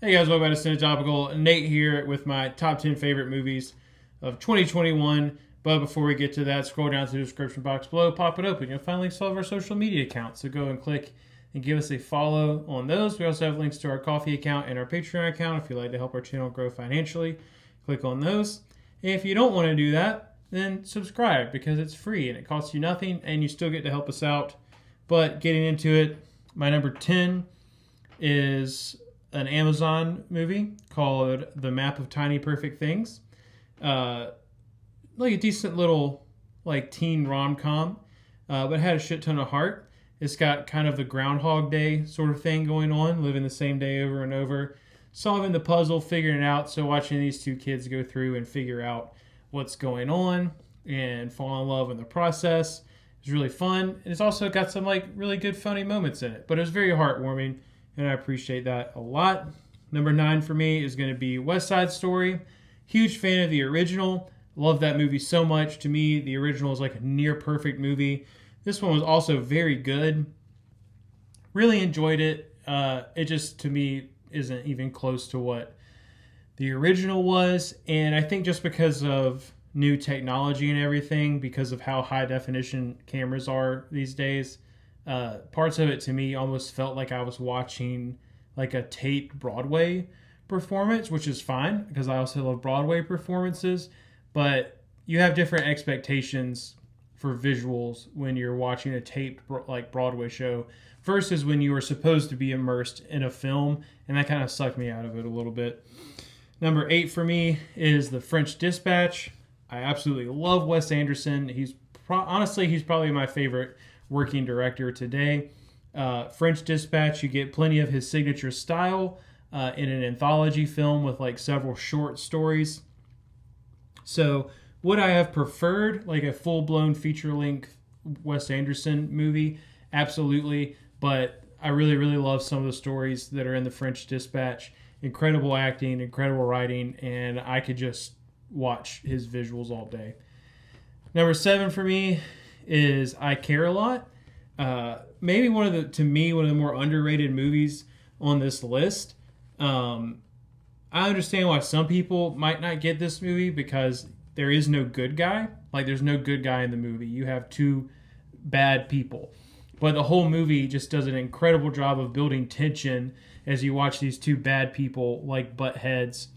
Hey guys, welcome back to Cinematopical. Nate here with my top 10 favorite movies of 2021. But before we get to that, scroll down to the description box below, pop it open. You'll find links to all of our social media accounts. So go and click and give us a follow on those. We also have links to our Coffee account and our Patreon account if you'd like to help our channel grow financially. Click on those. And if you don't want to do that, then subscribe because it's free and it costs you nothing and you still get to help us out. But getting into it, my number 10 is an Amazon movie called The Map of Tiny Perfect Things. Like a decent little like teen rom-com, but had a shit ton of heart. It's got kind of the Groundhog Day sort of thing going on, living the same day over and over, solving the puzzle, figuring it out. So watching these two kids go through and figure out what's going on and fall in love in the process is really fun. And it's also got some like really good funny moments in it, but it was very heartwarming. And I appreciate that a lot. Number 9 for me is going to be West Side Story. Huge fan of the original. Love that movie so much. To me, the original is like a near perfect movie. This one was also very good. Really enjoyed it. It just, to me, isn't even close to what the original was. And I think just because of new technology and everything, because of how high definition cameras are these days, parts of it to me almost felt like I was watching like a taped Broadway performance, which is fine because I also love Broadway performances, but you have different expectations for visuals when you're watching a taped like Broadway show versus when you were supposed to be immersed in a film, and that kind of sucked me out of it a little bit. Number 8 for me is The French Dispatch. I absolutely love Wes Anderson. Honestly, he's probably my favorite working director today. French Dispatch, you get plenty of his signature style in an anthology film with like several short stories. So would I have preferred like a full-blown feature-length Wes Anderson movie? Absolutely. But I really, really love some of the stories that are in The French Dispatch. Incredible acting, incredible writing, and I could just watch his visuals all day. Number 7 for me is I Care a Lot. Maybe one of the more underrated movies on this list. I understand why some people might not get this movie because there is no good guy. Like there's no good guy in the movie. You have two bad people. But the whole movie just does an incredible job of building tension as you watch these two bad people like butt heads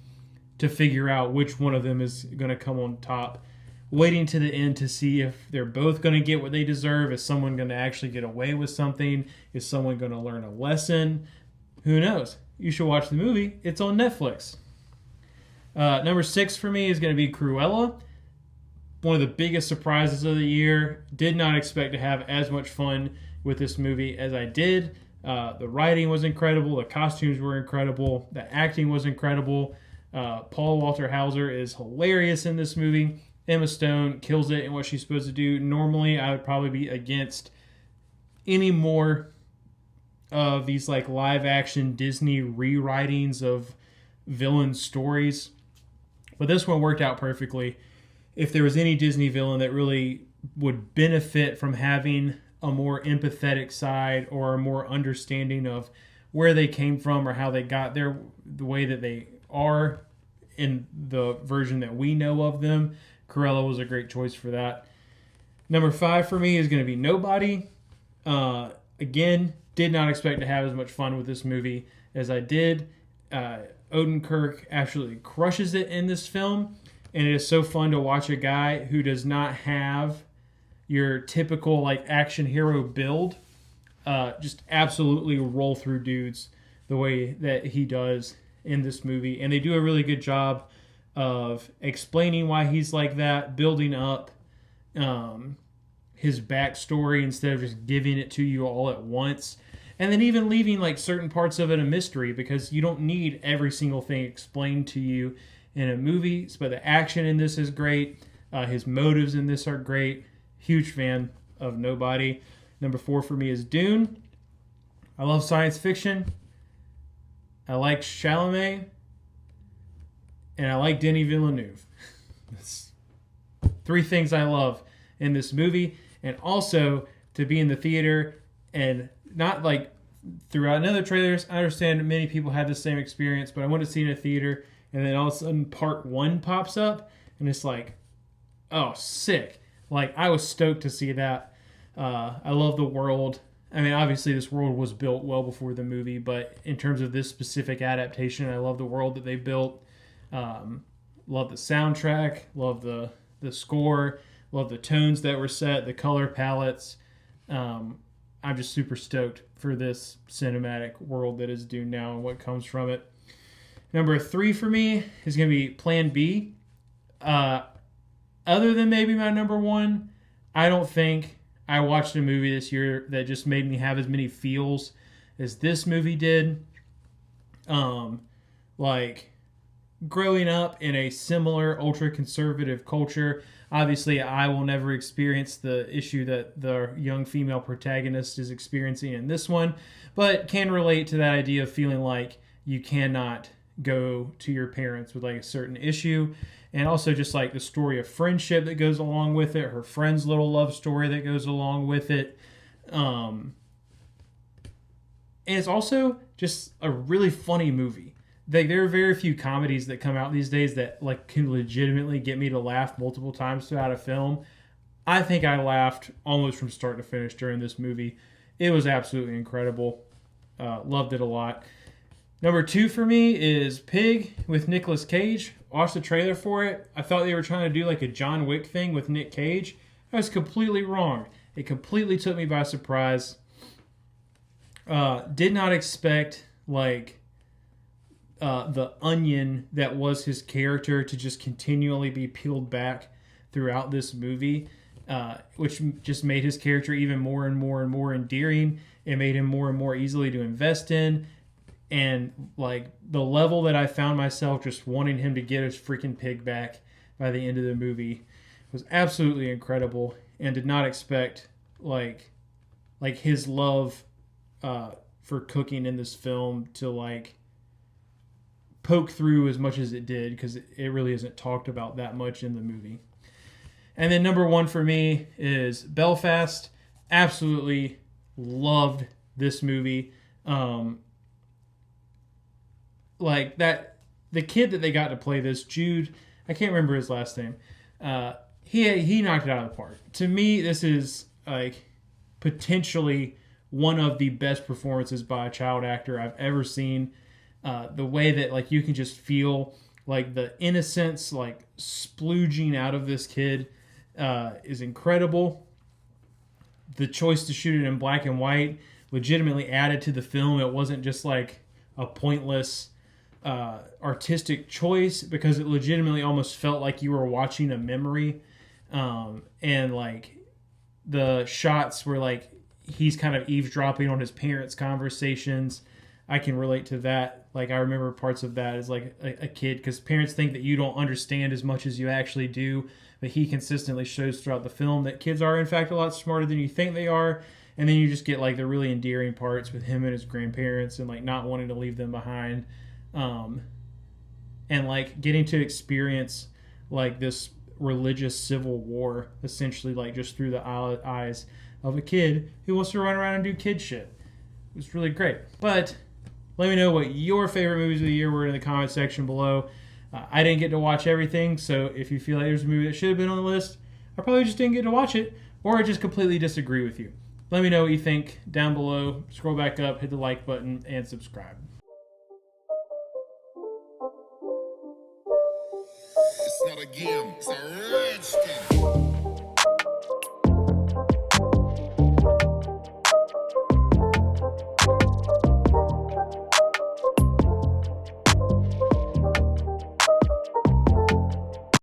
to figure out which one of them is going to come on top. Waiting to the end to see if they're both going to get what they deserve. Is someone going to actually get away with something? Is someone going to learn a lesson? Who knows? You should watch the movie. It's on Netflix. Number 6 for me is going to be Cruella. One of the biggest surprises of the year. Did not expect to have as much fun with this movie as I did. The writing was incredible. The costumes were incredible. The acting was incredible. Paul Walter Hauser is hilarious in this movie. Emma Stone kills it in what she's supposed to do. Normally, I would probably be against any more of these like live-action Disney rewritings of villain stories. But this one worked out perfectly. If there was any Disney villain that really would benefit from having a more empathetic side or a more understanding of where they came from or how they got there, the way that they are in the version that we know of them, Cruella was a great choice for that. Number 5 for me is going to be Nobody. Again, did not expect to have as much fun with this movie as I did. Odenkirk absolutely crushes it in this film, and it is so fun to watch a guy who does not have your typical like action hero build just absolutely roll through dudes the way that he does in this movie. And they do a really good job of explaining why he's like that, building up his backstory instead of just giving it to you all at once. And then even leaving like certain parts of it a mystery because you don't need every single thing explained to you in a movie. But the action in this is great. His motives in this are great. Huge fan of Nobody. Number 4 for me is Dune. I love science fiction. I like Chalamet. And I like Denis Villeneuve. That's 3 things I love in this movie. And also to be in the theater and not like throughout in other trailers. I understand many people had the same experience, but I went to see it in a theater, and then all of a sudden part 1 pops up, and it's like, oh, sick. Like, I was stoked to see that. I love the world. I mean, obviously this world was built well before the movie, but in terms of this specific adaptation, I love the world that they built. Love the soundtrack, love the score, love the tones that were set, the color palettes. I'm just super stoked for this cinematic world that is Dune now and what comes from it. Number 3 for me is going to be Plan B. Other than maybe my number 1, I don't think I watched a movie this year that just made me have as many feels as this movie did. Like, growing up in a similar ultra-conservative culture, obviously I will never experience the issue that the young female protagonist is experiencing in this one, but can relate to that idea of feeling like you cannot go to your parents with like a certain issue, and also just like the story of friendship that goes along with it, her friend's little love story that goes along with it. And it's also just a really funny movie. There are very few comedies that come out these days that like can legitimately get me to laugh multiple times throughout a film. I think I laughed almost from start to finish during this movie. It was absolutely incredible. Loved it a lot. Number 2 for me is Pig with Nicolas Cage. Watched the trailer for it. I thought they were trying to do like a John Wick thing with Nick Cage. I was completely wrong. It completely took me by surprise. Did not expect like the onion that was his character to just continually be peeled back throughout this movie, which just made his character even more and more and more endearing. It made him more and more easily to invest in. And like the level that I found myself just wanting him to get his freaking pig back by the end of the movie was absolutely incredible, and did not expect like his love for cooking in this film to like poke through as much as it did, because it really isn't talked about that much in the movie. And then number 1 for me is Belfast. Absolutely loved this movie. Like that, the kid that they got to play this, Jude, I can't remember his last name. He knocked it out of the park. To me, this is like potentially one of the best performances by a child actor I've ever seen. The way that like you can just feel like the innocence like splooging out of this kid is incredible. The choice to shoot it in black and white legitimately added to the film. It wasn't just like a pointless artistic choice, because it legitimately almost felt like you were watching a memory. And like the shots were like he's kind of eavesdropping on his parents' conversations. I can relate to that. Like I remember parts of that as like a kid, because parents think that you don't understand as much as you actually do, but he consistently shows throughout the film that kids are in fact a lot smarter than you think they are. And then you just get like the really endearing parts with him and his grandparents and like not wanting to leave them behind. And like getting to experience like this religious civil war essentially like just through the eyes of a kid who wants to run around and do kid shit. It was really great. But let me know what your favorite movies of the year were in the comment section below. I didn't get to watch everything, so if you feel like there's a movie that should have been on the list, I probably just didn't get to watch it, or I just completely disagree with you. Let me know what you think down below. Scroll back up, hit the like button, and subscribe. It's not a game, it's a rich thing.